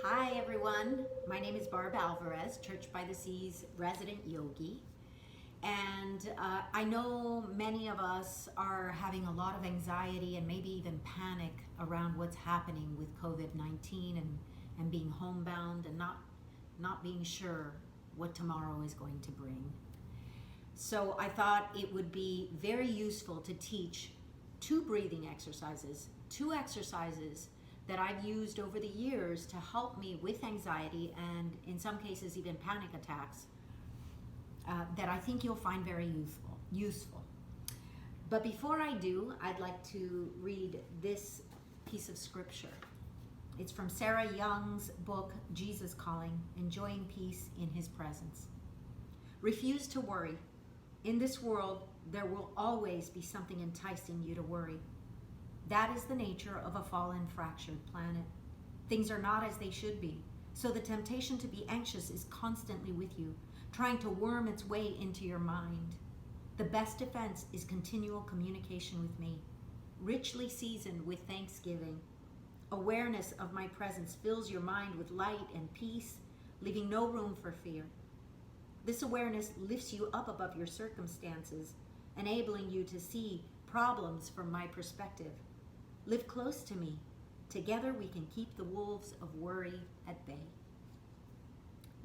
Hi everyone, my name is Barb Alvarez, Church by the Seas resident yogi. And I know many of us are having a lot of anxiety and maybe even panic around what's happening with COVID-19 and being homebound and not being sure what tomorrow is going to bring. So I thought it would be very useful to teach two exercises that I've used over the years to help me with anxiety and in some cases even panic attacks that I think you'll find very useful. But before I do, I'd like to read this piece of scripture. It's from Sarah Young's book, Jesus Calling, Enjoying Peace in His Presence. Refuse to worry. In this world, there will always be something enticing you to worry. That is the nature of a fallen, fractured planet. Things are not as they should be, so the temptation to be anxious is constantly with you, trying to worm its way into your mind. The best defense is continual communication with me, richly seasoned with thanksgiving. Awareness of my presence fills your mind with light and peace, leaving no room for fear. This awareness lifts you up above your circumstances, enabling you to see problems from my perspective. Live close to me. Together we can keep the wolves of worry at bay.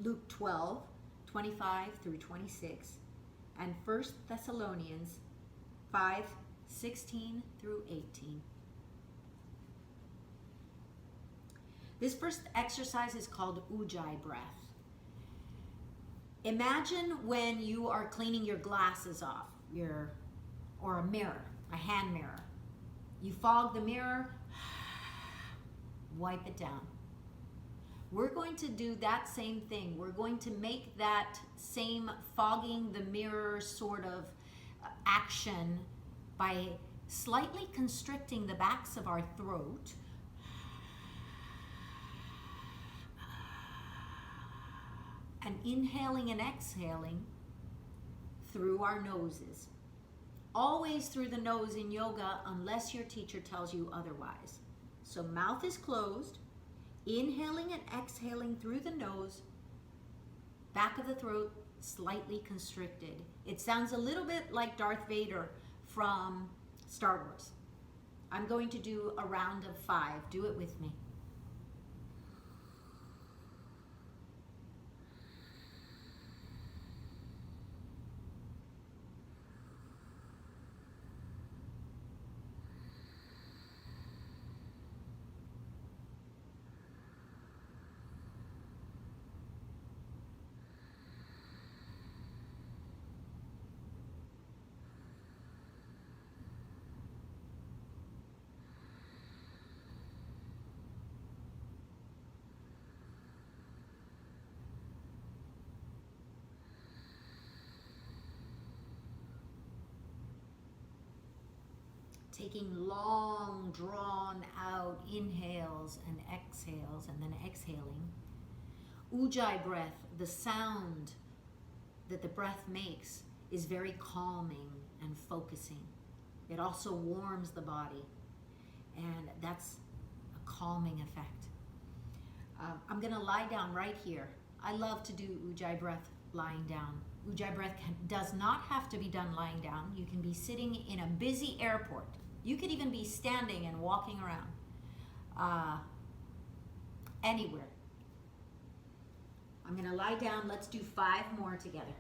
Luke 12, 25 through 26, and 1 Thessalonians 5, 16 through 18. This first exercise is called Ogive Breath. Imagine when you are cleaning your glasses off, or a mirror, a hand mirror. You fog the mirror, wipe it down. We're going to do that same thing. We're going to make that same fogging the mirror sort of action by slightly constricting the backs of our throat and inhaling and exhaling through our noses. Always through the nose in yoga unless your teacher tells you otherwise. So mouth is closed, inhaling and exhaling through the nose, back of the throat slightly constricted. It sounds a little bit like Darth Vader from Star Wars. I'm going to do a round of 5. Do it with me. Taking long, drawn out inhales and exhales, and then exhaling. Ujjayi breath, the sound that the breath makes is very calming and focusing. It also warms the body, and that's a calming effect. I'm going to lie down right here. I love to do Ujjayi breath lying down. Ujjayi breath does not have to be done lying down. You can be sitting in a busy airport. You could even be standing and walking around. Anywhere. I'm going to lie down. Let's do 5 more together.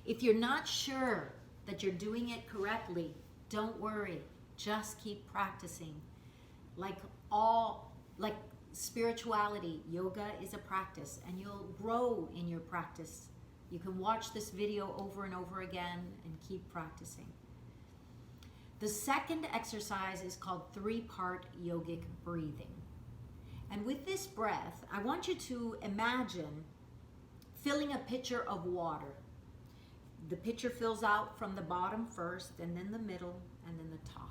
If you're not sure that you're doing it correctly, don't worry. Just keep practicing. Like all Like spirituality, yoga is a practice, and you'll grow in your practice. You can watch this video over and over again and keep practicing. The second exercise is called three-part yogic breathing. And with this breath, I want you to imagine filling a pitcher of water. The pitcher fills out from the bottom first, and then the middle, and then the top.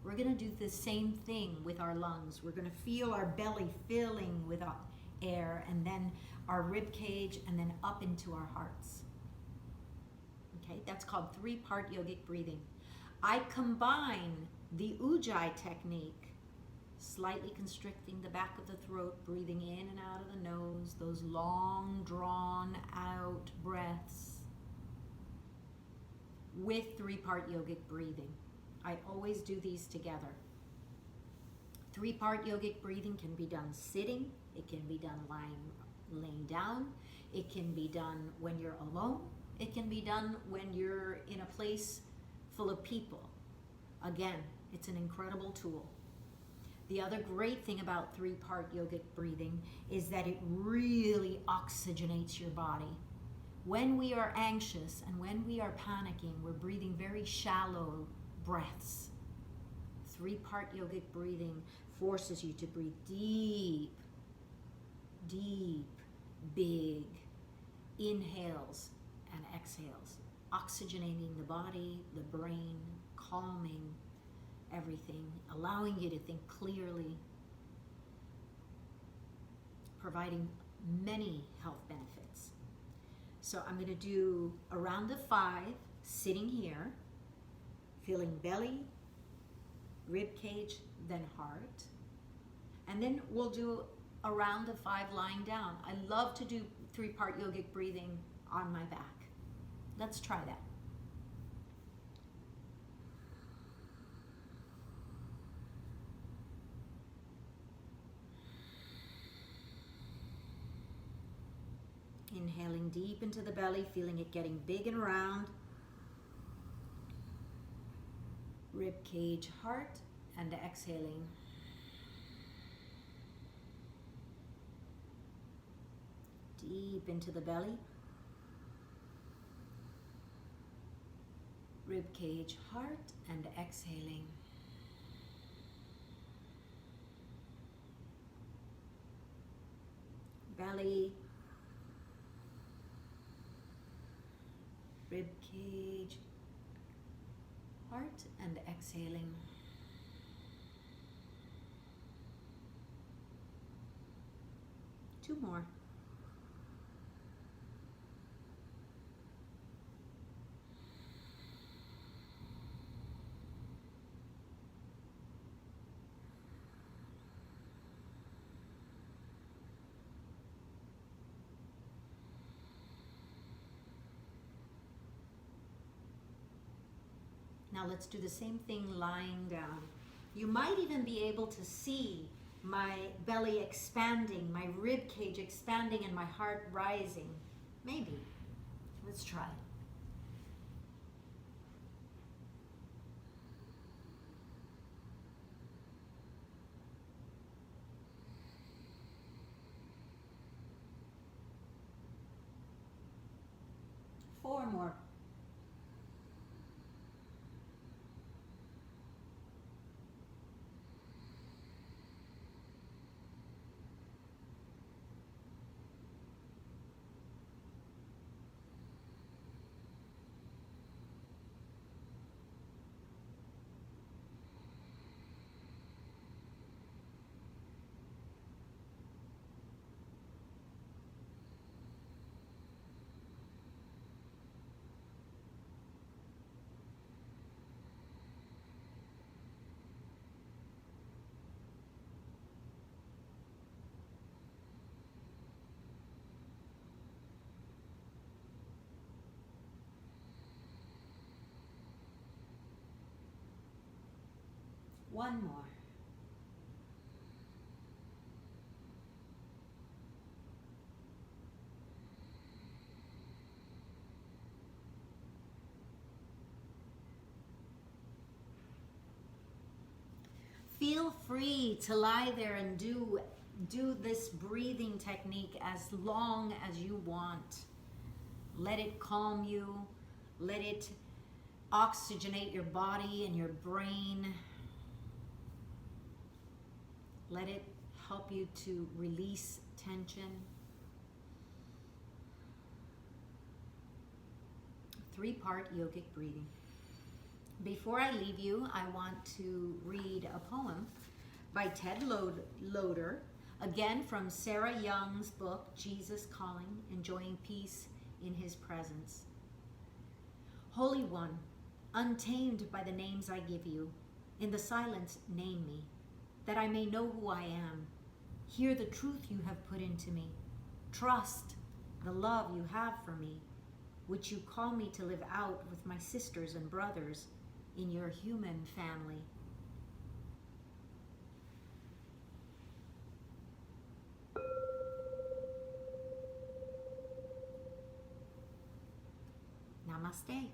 We're going to do the same thing with our lungs. We're going to feel our belly filling with air, and then our rib cage, and then up into our hearts. Okay, that's called three-part yogic breathing. I combine the Ujjayi technique, slightly constricting the back of the throat, breathing in and out of the nose, those long, drawn out breaths, with three-part yogic breathing. I always do these together. Three-part yogic breathing can be done sitting, it can be done laying down, it can be done when you're alone, it can be done when you're in a place full of people. Again, it's an incredible tool. The other great thing about three-part yogic breathing is that it really oxygenates your body. When we are anxious and when we are panicking, we're breathing very shallow breaths. Three-part yogic breathing forces you to breathe deep, deep, big inhales and exhales, oxygenating the body, the brain, calming everything, allowing you to think clearly, providing many health benefits. So I'm going to do a round of 5, sitting here, feeling belly, rib cage, then heart. And then we'll do a round of 5 lying down. I love to do three-part yogic breathing on my back. Let's try that. Inhaling deep into the belly, feeling it getting big and round. Rib cage, heart, and exhaling. Deep into the belly. Rib cage, heart, and exhaling. Belly, rib cage, heart, and exhaling. Two more. Now let's do the same thing lying down. You might even be able to see my belly expanding, my rib cage expanding, and my heart rising. Maybe. Let's try. Four more. One more. Feel free to lie there and do this breathing technique as long as you want. Let it calm you. Let it oxygenate your body and your brain. Let it help you to release tension. 3-part yogic breathing. Before I leave you, I want to read a poem by Ted Loder, again from Sarah Young's book, Jesus Calling, Enjoying Peace in His Presence. Holy One, untamed by the names I give you, in the silence name me, that I may know who I am. Hear the truth you have put into me. Trust the love you have for me, which you call me to live out with my sisters and brothers in your human family. Namaste.